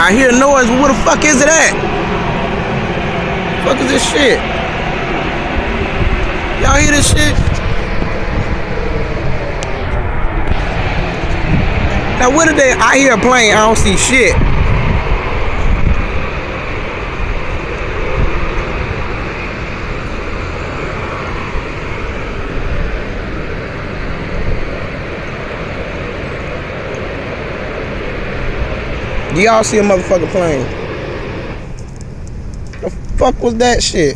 I hear noise, but where the fuck is it at? Fuck is this shit? Y'all hear this shit? Now what did I hear a plane, I don't see shit. Do y'all see a motherfucking plane? The fuck was that shit?